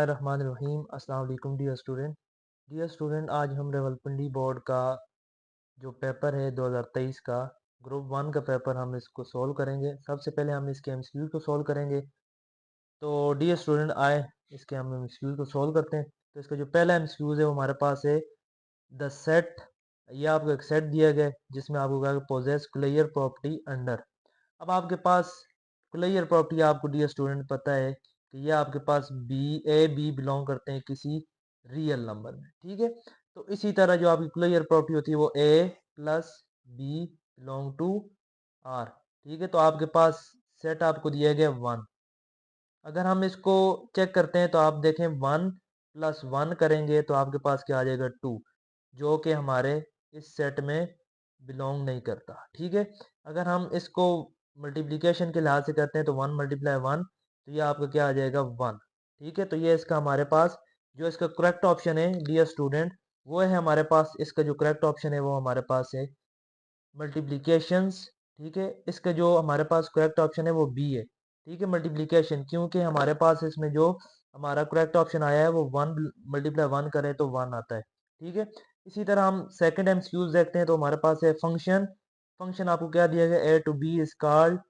रहमानिर्रहीम। अस्सलाम वालेकुम dear student, आज हम रावलपिंडी बोर्ड का जो पेपर है 2023 का ग्रुप 1 का पेपर हम इसको सॉल्व करेंगे। सबसे पहले हम इसके एमसीक्यू को सॉल्व करेंगे। तो डियर स्टूडेंट आए इसके हम एमसीक्यू को सॉल्व करते हैं। तो इसका जो पहला एमसीक्यू है वो हमारे पास है द सेट। ये आपको एक सेट दिया गया है जिसमें आपको कहा पोजेस क्लियर प्रॉपर्टी अंडर। अब आपके पास क्लियर प्रॉपर्टी आपको डियर स्टूडेंट पता है कि ये आपके पास बी बिलोंग करते हैं किसी रियल नंबर में, ठीक है। तो इसी तरह जो आपकी क्लियर प्रॉपर्टी होती है वो A plus B belong to R, ठीक है। तो आपके पास सेट आपको दिया गया 1। अगर हम इसको चेक करते हैं तो आप देखें 1 प्लस 1 करेंगे तो आपके पास क्या आ जाएगा 2, जो कि हमारे इस सेट में बिलोंग नहीं करता, ठीक है। अगर हम इसको मल्टीप्लिकेशन के लिहाज से करते हैं तो 1 मल्टीप्लाई 1 तो ये आपका क्या आ जाएगा 1, ठीक है। तो ये इसका हमारे पास जो इसका करेक्ट ऑप्शन है डियर स्टूडेंट वो है हमारे पास, इसका जो करेक्ट ऑप्शन है वो हमारे पास है मल्टीप्लिकेशंस, ठीक है। इसका जो हमारे पास करेक्ट ऑप्शन है वो बी है, ठीक है, मल्टीप्लिकेशन, क्योंकि हमारे पास इसमें जो हमारा करेक्ट ऑप्शन आया है वो 1 मल्टीप्लाई 1 करें तो 1 आता है, ठीक है। इसी तरह हम सेकंड एमसीक्यूज देखते हैं। तो हमारे पास है फंक्शन। फंक्शन आपको क्या दिया गया, A to B is called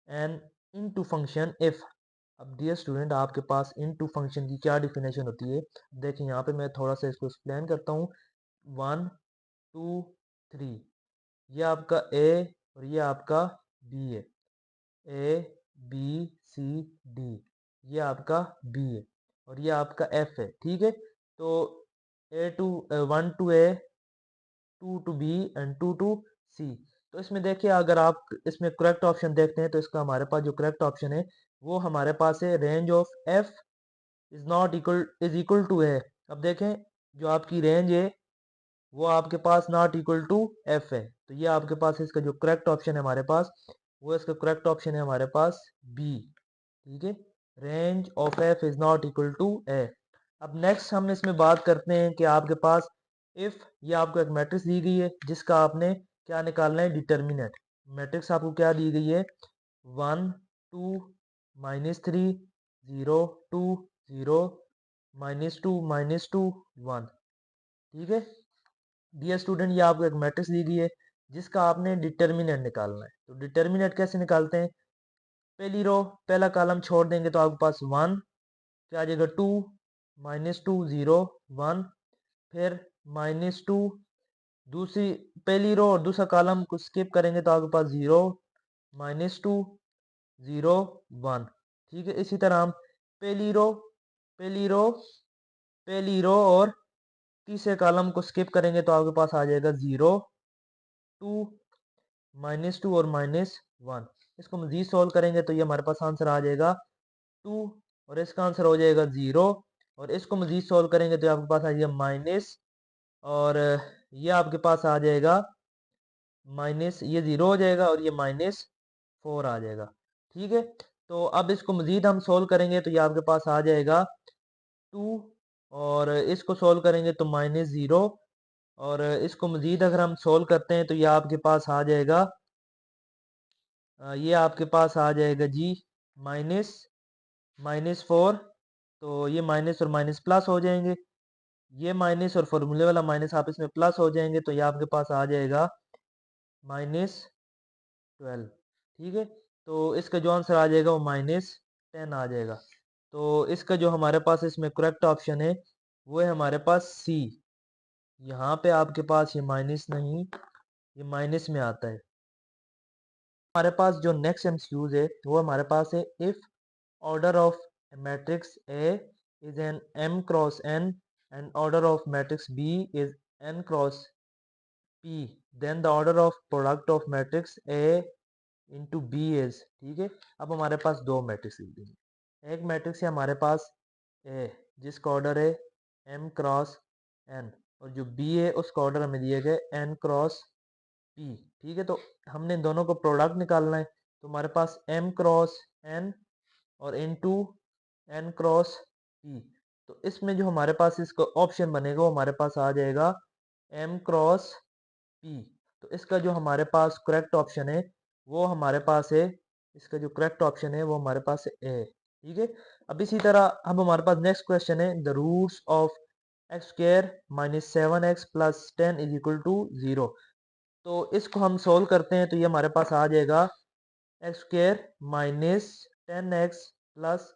an into function if. अब डियर स्टूडेंट आपके पास इनटू फंक्शन की क्या डिफिनेशन होती है, देखिए यहाँ पे मैं थोड़ा सा इसको एक्सप्लेन करता हूँ। 1 2 3 ये आपका ए और ये आपका बी है, ए बी सी डी, ये आपका बी है और ये आपका एफ है, ठीक है। तो A to 1 to A, 2 to B and 2 to C. तो इसमें देखिए अगर आप इसमें करेक्ट ऑप्शन देखते हैं तो इसका हमारे पास जो करेक्ट ऑप्शन है वो हमारे पास है range of f is equal to A. अब देखें जो आपकी रेंज है वो आपके पास नॉट इक्वल टू एफ है। तो ये आपके पास इसका जो करेक्ट ऑप्शन है हमारे पास वो इसका करेक्ट ऑप्शन है हमारे पास बी, ठीक है। Range of f is not equal to A. अब नेक्स्ट हम इसमें बात करते हैं कि आपके पास इफ ये आपको एक मैट्रिक्स दी गई है जिसका आपने क्या निकालना है, डिटर्मिनेंट। मैट्रिक्स आपको क्या दी गई है, 1 2 -3 0 2 0 -2 -2 1, ठीक है। डियर स्टूडेंट ये आपको एक मैट्रिक्स दी गई है जिसका आपने डिटर्मिनेंट निकालना है। तो डिटर्मिनेंट कैसे निकालते हैं, पहली रो पहला कॉलम छोड़ देंगे तो आपके पास 1 क्या आ जाएगा 2 -2 0 1, फिर -2 दूसरी पहली रो और दूसरा कॉलम को स्किप करेंगे तो आपके पास 0 -2 0 1, ठीक है। इसी तरह हम पहली रो पहली रो पहली रो और तीसरे कॉलम को स्किप करेंगे तो आपके पास आ जाएगा 0 2 -2 और -1। इसको मजीद सोल्व करेंगे तो ये हमारे पास आंसर आ जाएगा 2 और इसका आंसर हो जाएगा 0। और इसको मजीद सोल्व करेंगे तो आपके पास आ जाएगा माइनस, और ये आपके पास आ जाएगा माइनस, ये 0 हो जाएगा और ये -4 आ जाएगा, ठीक है। तो अब इसको मजीद हम सोल्व करेंगे तो ये आपके पास आ जाएगा 2 और इसको सोल्व करेंगे तो -0 और इसको मजीद अगर हम सोल्व करते हैं तो ये आपके पास आ जाएगा ये आपके पास आ जाएगा जी माइनस -4। तो ये माइनस और माइनस प्लस हो जाएंगे, ये माइनस और फॉर्मूले वाला माइनस आप इसमें प्लस हो जाएंगे तो ये आपके पास आ जाएगा -12, ठीक है। तो इसका जो आंसर आ जाएगा वो -10 आ जाएगा। तो इसका जो हमारे पास इसमें करेक्ट ऑप्शन है वो है हमारे पास सी। यहाँ पे आपके पास ये माइनस नहीं, ये माइनस में आता है। हमारे पास जो नेक्स्ट एमसीक्यूज है वो हमारे पास है if order of a matrix A is an m cross n and order of matrix B is n cross P, then the order of product of matrix A into B is, ठीक है। अब हमारे पास दो matrix दी हैं। एक matrix है हमारे पास A जिसका ऑर्डर है m क्रॉस n और जो B है उसका ऑर्डर हमें दिए गए n क्रॉस P, ठीक है। तो हमने इन दोनों को प्रोडक्ट निकालना है। तो हमारे पास m क्रॉस n और इनटू n क्रॉस p। तो इसमें जो हमारे पास इसका ऑप्शन बनेगा वो हमारे पास आ जाएगा m क्रॉस p। तो इसका जो हमारे पास करेक्ट ऑप्शन है वो हमारे पास है, इसका जो करेक्ट ऑप्शन है वो हमारे पास है a। ठीक है। अब इसी तरह अब हमारे पास नेक्स्ट क्वेश्चन है, the roots of x square minus 7x plus 10 is equal to 0। तो इसको हम सोल्व करते हैं तो ये हमारे पास आ जाएगा x square minus 10x plus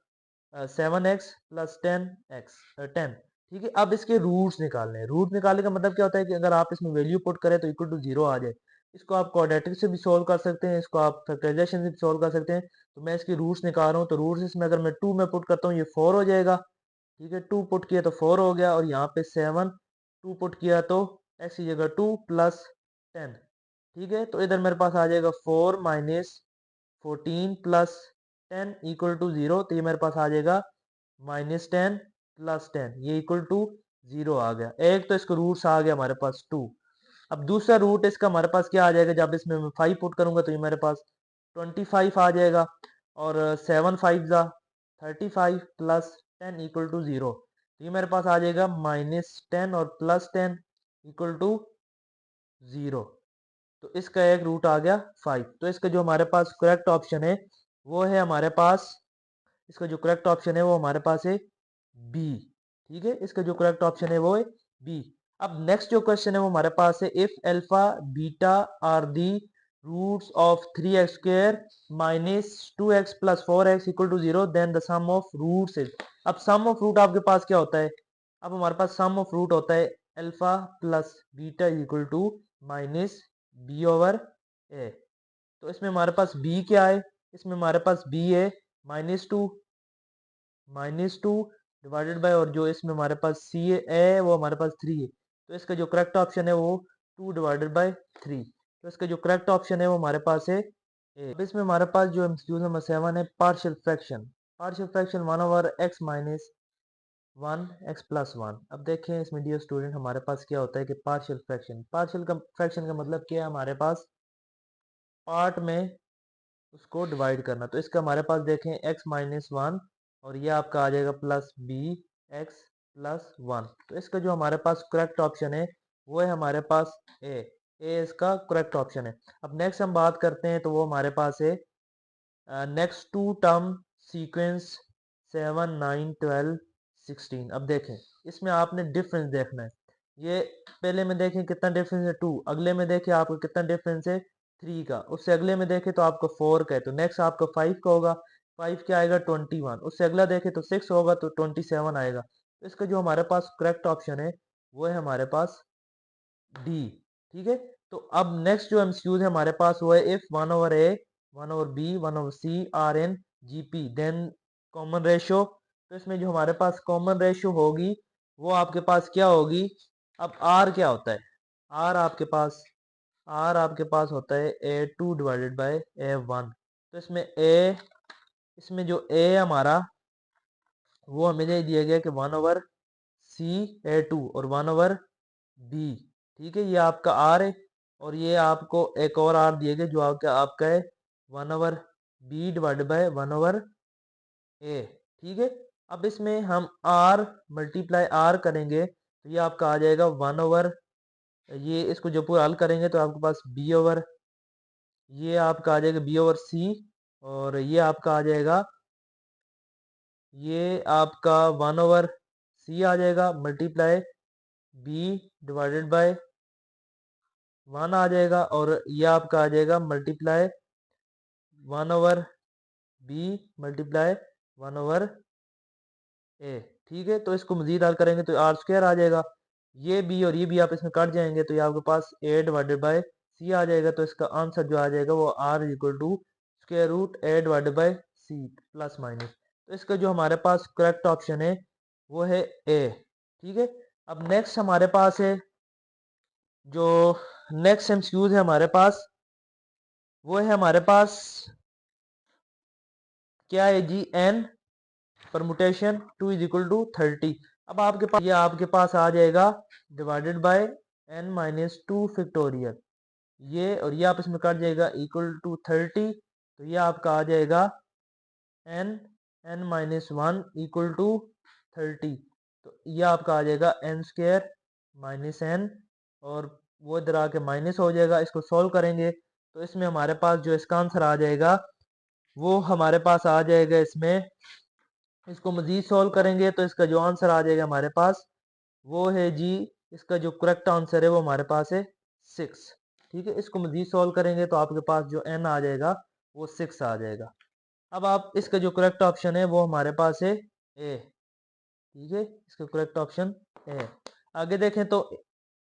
7x plus 10x 10। ठीक है। अब इसके रूट्स निकालने हैं। रूट निकालने का मतलब क्या होता है कि अगर आप इसमें वैल्यू पुट करें तो इक्वल टू 0 आ जाए। इसको आप क्वाड्रेटिक से भी सोल्व कर सकते हैं, इसको आप फैक्टराइजेशन से भी सोल्व कर सकते हैं। तो मैं इसकी रूट्स निकाल रहा हूँ, तो रूट्स इसमें अगर मैं 2 में पुट करता हूँ ये 4 हो जाएगा। ठीक है, 2 पुट किया तो 4 हो गया, और यहाँ पे 7 2 पुट किया तो एक्स की जगह 2 प्लस 10। ठीक है, तो इधर मेरे पास आ जाएगा 4 माइनस 14 प्लस 10 इक्वल टू 0। तो ये मेरे पास आ जाएगा माइनस 10 प्लस 10, ये इक्वल टू 0 आ गया। एक तो इसका रूट्स आ गया हमारे पास 2। अब दूसरा रूट इसका हमारे पास क्या आ जाएगा, जब इसमें मैं 5 पुट करूंगा तो ये मेरे पास 25 आ जाएगा, और 7 5 जा 35 प्लस 10 इक्वल टू 0। तो ये मेरे पास आ जाएगा माइनस 10 और प्लस 10 इक्वल टू 0। तो इसका एक रूट आ गया 5। तो इसका जो हमारे पास करेक्ट ऑप्शन है वो है हमारे पास, इसका जो करेक्ट ऑप्शन है वो हमारे पास है बी। ठीक है, इसका जो करेक्ट ऑप्शन है वो है बी। अब नेक्स्ट जो क्वेश्चन है वो हमारे पास है, if alpha beta are the roots of 3x square minus 2x plus 4x equal to 0 then the sum of roots is. अब सम ऑफ रूट आपके पास क्या होता है, अब हमारे पास सम ऑफ रूट होता है alpha plus beta equal to minus B over A. तो इसमें हमारे पास बी क्या है, इसमें हमारे पास बी है माइनस टू डिवाइडेड बाय, और जो इसमें हमारे पास सी है वो हमारे पास 3 है। तो इसका जो करेक्ट ऑप्शन है वो 2 डिवाइडेड बाय 3। तो इसका जो करेक्ट ऑप्शन है वो हमारे पास है ए। अब इसमें हमारे पास जो एमसीक्यू नंबर 7 है, partial fraction. Partial fraction 1 over x minus 1 x plus 1। अब देखें इसमें डियर स्टूडेंट हमारे पास क्या होता है कि पार्शियल फ्रैक्शन, पार्शियल फ्रैक्शन का मतलब क्या है, हमारे पास पार्ट में उसको डिवाइड करना। तो इसका हमारे पास देखें एक्स माइनस 1, और ये आपका आ जाएगा प्लस बी एक्स प्लस 1। तो इसका जो हमारे पास करेक्ट ऑप्शन है वो है हमारे पास ए। ए इसका करेक्ट ऑप्शन है। अब नेक्स्ट हम बात करते हैं तो वो हमारे पास है नेक्स्ट टू टर्म सीक्वेंस 7 9 12 16। अब देखें इसमें आपने डिफरेंस देखना है। ये पहले में देखें कितना डिफरेंस है 2, अगले में देखें आपको कितना डिफरेंस है 3 का, उससे अगले में देखें तो आपका 4 का है, तो नेक्स्ट आपका 5 का होगा। 5 क्या आएगा 21, उससे अगला देखें तो 6 होगा तो 27 आएगा। तो इसका जो हमारे पास करेक्ट ऑप्शन है वो है हमारे पास डी। ठीक है, तो अब नेक्स्ट जो एमसीक्यूज है हमारे पास वो है, if 1 over A 1 over B 1 over C are in GP then common ratio. तो इसमें जो हमारे पास कॉमन रेशियो होगी वो आपके पास क्या होगी। अब आर क्या होता है, आर आपके पास आर आपके पास होता है A2 डिवाइडेड बाय A1। तो इसमें जो ए हमारा वो हमें दे दिया गया कि 1 ओवर सी A2 और 1 ओवर बी। ठीक है, ये आपका आर है, और ये आपको एक और आर दिए गए जो आपका आपका है 1 over B divided by 1 over A. ठीक है, अब इसमें हम आर मल्टीप्लाई आर करेंगे तो ये आपका आ जाएगा 1 ओवर, ये इसको जो पूरा हल करेंगे तो आपके पास बी ओवर, ये आपका आ जाएगा बी ओवर सी, और ये आपका आ जाएगा, ये आपका 1 ओवर सी आ जाएगा मल्टीप्लाई बी डिवाइडेड बाय 1 आ जाएगा, और ये आपका आ जाएगा multiply 1 over B multiply 1 over A. ठीक है, तो इसको मजीद हल करेंगे तो आर स्क्वायर आ जाएगा, ये बी और ये बी आप इसमें कट जाएंगे तो ये आपके पास ए डिवाइडेड बाय सी आ जाएगा। तो इसका आंसर जो आ जाएगा वो R equal to square root A divided by C plus minus. तो इसका जो हमारे पास करेक्ट ऑप्शन है वो है ए। ठीक है, अब नेक्स्ट हमारे पास है जो नेक्स्ट एमसीक्यूज है हमारे पास वो है हमारे पास क्या है जी, n permutation 2 is equal to 30। अब आपके पास ये आपके पास आ जाएगा divided by n minus 2 factorial, ये और ये आप इसमें काट जाएगा इक्वल टू 30। तो ये आपका आ जाएगा N N minus 1 equal to 30। तो ये आपका आ जाएगा एन स्क्वायर माइनस एन, और वो इधर आके माइनस हो जाएगा। इसको सॉल्व करेंगे तो इसमें हमारे पास जो इसका आंसर आ जाएगा वो हमारे पास आ जाएगा इसमें इसको मजीद सोल्व करेंगे तो इसका जो आंसर आ जाएगा हमारे पास वो है जी, इसका जो करेक्ट आंसर है वो हमारे पास है 6। ठीक है, इसको मजीद सोल्व करेंगे तो आपके पास जो n आ जाएगा वो 6 आ जाएगा। अब आप इसका जो करेक्ट ऑप्शन है वो हमारे पास है ए। ठीक है, इसका करेक्ट ऑप्शन ए। आगे देखें तो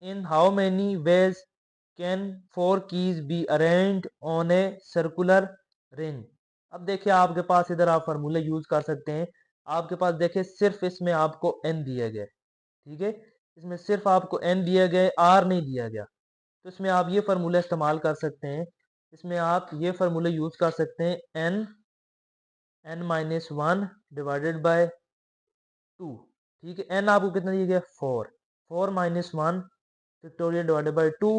in how many ways can 4 keys be arranged on a circular ring. अब देखिए आपके पास इधर आप फार्मूला यूज कर सकते हैं। आपके पास देखिए सिर्फ इसमें आपको n दिया गया है। ठीक है, इसमें सिर्फ आपको n दिया गया है, r नहीं दिया गया। तो इसमें आप ये फार्मूला इस्तेमाल कर सकते हैं। इसमें आप ये फार्मूला यूज कर सकते हैं n-1 डिवाइडेड बाय 2। ठीक है, n आपको कितना दिया गया 4, 4-1 फैक्टोरियल डिवाइडेड बाय 2।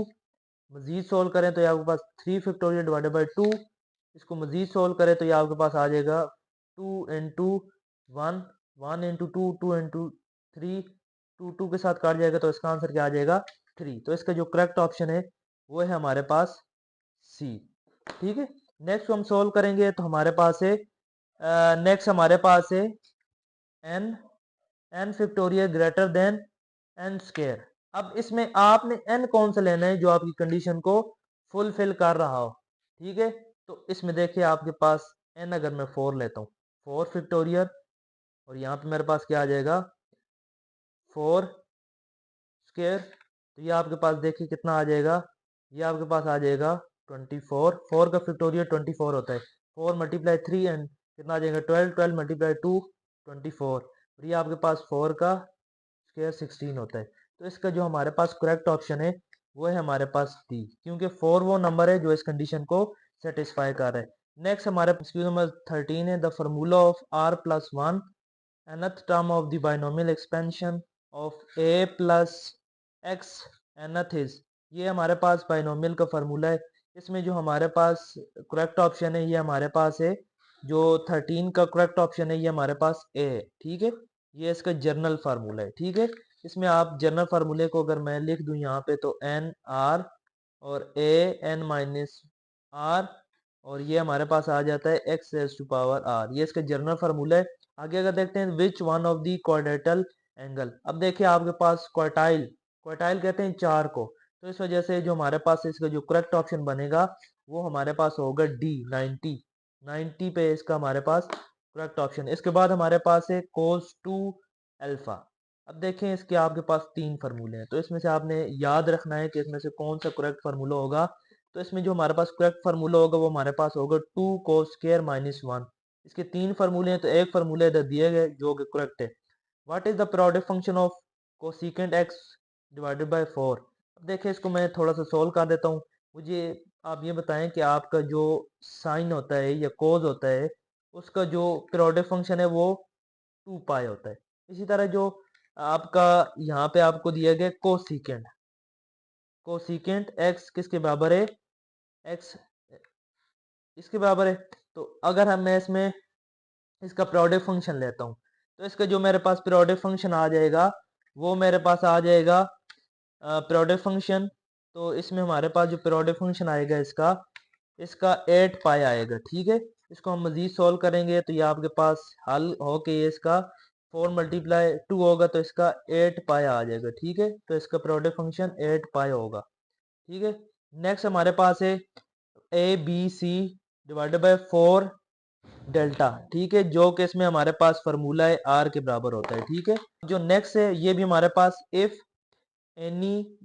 मजीद सोल्व करें तो ये आपके पास 3 फैक्टोरियल डिवाइडेड बाय 2। इसको मजीद सोल्व करें तो ये आपके पास आ जाएगा 2 इंटू 1, 1 इंटू 2, 2 इंटू 3, 2 2 के साथ काट जाएगा तो इसका आंसर क्या आ जाएगा 3। तो इसका जो करेक्ट ऑप्शन है वो है हमारे पास सी। ठीक है, नेक्स्ट हम सोल्व करेंगे तो हमारे पास है नेक्स्ट हमारे पास है N N factorial greater than N square. अब इसमें आपने एन कौन सा लेना है जो आपकी कंडीशन को फुलफिल कर रहा हो। ठीक है, तो इसमें देखिए आपके पास एन अगर मैं 4 लेता हूँ, 4 फैक्टोरियल, और यहाँ पे मेरे पास क्या आ जाएगा 4 स्क्वायर। तो ये आपके पास देखिए कितना आ जाएगा, ये आपके पास आ जाएगा 24। 4 का फैक्टोरियल 24 होता है। 4 मल्टीप्लाई 3 एंड कितना आ जाएगा 12, 12 मल्टीप्लाई 2 24। और ये आपके पास 4 का स्क्वायर 16 होता है। तो इसका जो हमारे पास करेक्ट ऑप्शन है वो है हमारे पास डी, क्योंकि 4 वो नंबर है जो इस कंडीशन को सेटिस्फाई कर रहा है। नेक्स्ट हमारे पास क्वेश्चन नंबर 13 है the formula of r plus 1 nth term of the binomial expansion of a plus x nth is। ये हमारे पास बाइनोमियल का फार्मूला है। इसमें जो हमारे पास करेक्ट ऑप्शन है ये हमारे पास है जो 13 का करेक्ट ऑप्शन है ये हमारे पास ए है। ठीक है, ये इसका जर्नल फार्मूला है। ठीक है, इसमें आप जर्नल फार्मूले को अगर मैं लिख दूं यहाँ पे तो एन आर और ए एन माइनस आर, और ये हमारे पास आ जाता है x raise to power R. ये इसका जर्नल फार्मूला है। आगे अगर देखते हैं which one of the quadrilateral angle. अब देखिए आपके पास क्वार्टाइल, क्वार्टाइल कहते हैं 4 को, तो इस वजह से जो हमारे पास इसका जो करेक्ट ऑप्शन बनेगा वो हमारे पास होगा डी 90। 90 पे इसका हमारे पास करेक्ट ऑप्शन है। इसके बाद हमारे पास है कोस 2 अल्फा। अब देखें इसके आपके पास 3 फार्मूले हैं, तो इसमें से आपने याद रखना है कि इसमें से कौन सा करेक्ट फार्मूला होगा। तो इसमें जो हमारे पास करेक्ट फार्मूला होगा वो हमारे पास होगा 2 कोस स्क्वायर माइनस 1। इसके 3 फार्मूले हैं तो एक फार्मूला इधर दिए गए जो कि करेक्ट है। What is the periodic function of cosecant x divided by 4। अब देखिए इसको मैं थोड़ा सा सोल्व कर देता हूँ। मुझे आप ये बताएं कि आपका जो साइन होता है या कोज होता है उसका जो पीरियोडिक फंक्शन है वो 2 पाई होता है। इसी तरह जो आपका यहाँ पे आपको दिया गया कोसेकेंट, कोसेकेंट एक्स किसके बराबर है, एक्स इसके बराबर है। तो अगर हम मैं इसमें इसका पीरियोडिक फंक्शन लेता हूँ तो इसका जो मेरे पास पीरियोडिक फंक्शन आ जाएगा वो मेरे पास आ जाएगा पीरियोडिक फंक्शन। तो इसमें हमारे पास जो पीरियोडिक फंक्शन आएगा इसका इसका 8 पाई आएगा। ठीक है, इसको हम मजीद सोल्व करेंगे तो ये आपके पास हल हो के ये इसका 4 मल्टीप्लाई 2 होगा तो इसका 8 पाई आ जाएगा। ठीक है, तो इसका पीरियोडिक फंक्शन 8 पाई होगा। ठीक है, नेक्स्ट हमारे पास है A B C divided by 4 delta. ठीक है, जो कि इसमें हमारे पास फार्मूला है आर के बराबर होता है। ठीक है, जो नेक्स्ट है ये भी हमारे पास इफ एनी,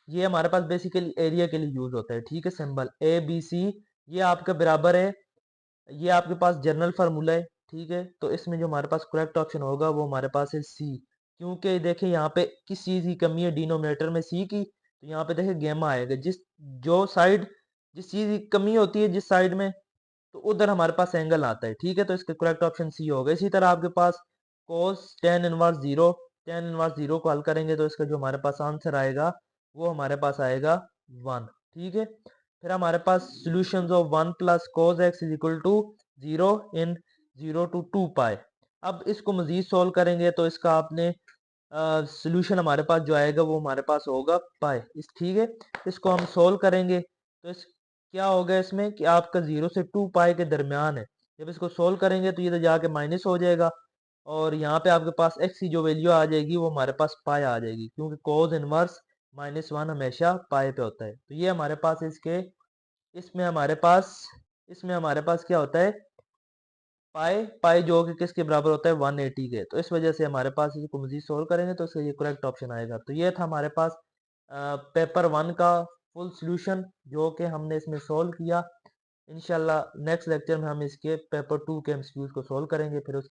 ये हमारे पास बेसिकली एरिया के लिए यूज होता है। ठीक है, सिंबल ए बी सी ये आपके बराबर है, ये आपके पास जनरल फार्मूला है। ठीक है, तो इसमें जो हमारे पास करेक्ट ऑप्शन होगा वो हमारे पास है सी, क्योंकि देखिए यहाँ पे किस चीज की कमी है डिनोमिनेटर में सी की, तो यहाँ पे देखिए गेमा आएगा। जो साइड जिस चीज की कमी होती है जिस साइड में तो उधर हमारे पास एंगल आता है। ठीक है, तो इसका करेक्ट ऑप्शन सी होगा। इसी तरह आपके पास cos tan inverse zero, tan inverse zero को हल करेंगे तो इसका जो हमारे पास आंसर आएगा वो हमारे पास आएगा 1। ठीक है, फिर हमारे पास solutions of 1 plus cos x is equal to 0 in 0 to 2 pi. अब इसको मजीद सोल्व करेंगे तो इसका आपने सॉल्यूशन हमारे पास जो आएगा वो हमारे पास होगा पाई। इस ठीक है, इसको हम सोल्व करेंगे तो इस क्या होगा इसमें कि आपका 0 से 2 पाई के दरमियान है। जब इसको सोल्व करेंगे तो ये तो जाके माइनस हो जाएगा, और यहाँ पे आपके पास x की जो वैल्यू आ जाएगी वो हमारे पास पाई आ जाएगी, क्योंकि कोस इनवर्स -1 हमेशा पाई पे होता है। तो ये हमारे पास इसमें हमारे पास क्या होता है, पाई पाई जो कि किसके बराबर होता है 180 के। तो इस वजह से हमारे पास इसको मजीद सोल्व करेंगे तो इसका ये करेक्ट ऑप्शन आएगा। तो ये था हमारे पास पेपर 1 का फुल सोल्यूशन जो कि हमने इसमें सोल्व किया। इंशाल्लाह नेक्स्ट लेक्चर में हम इसके पेपर 2 के एमसीक्यूज को सोल्व करेंगे। फिर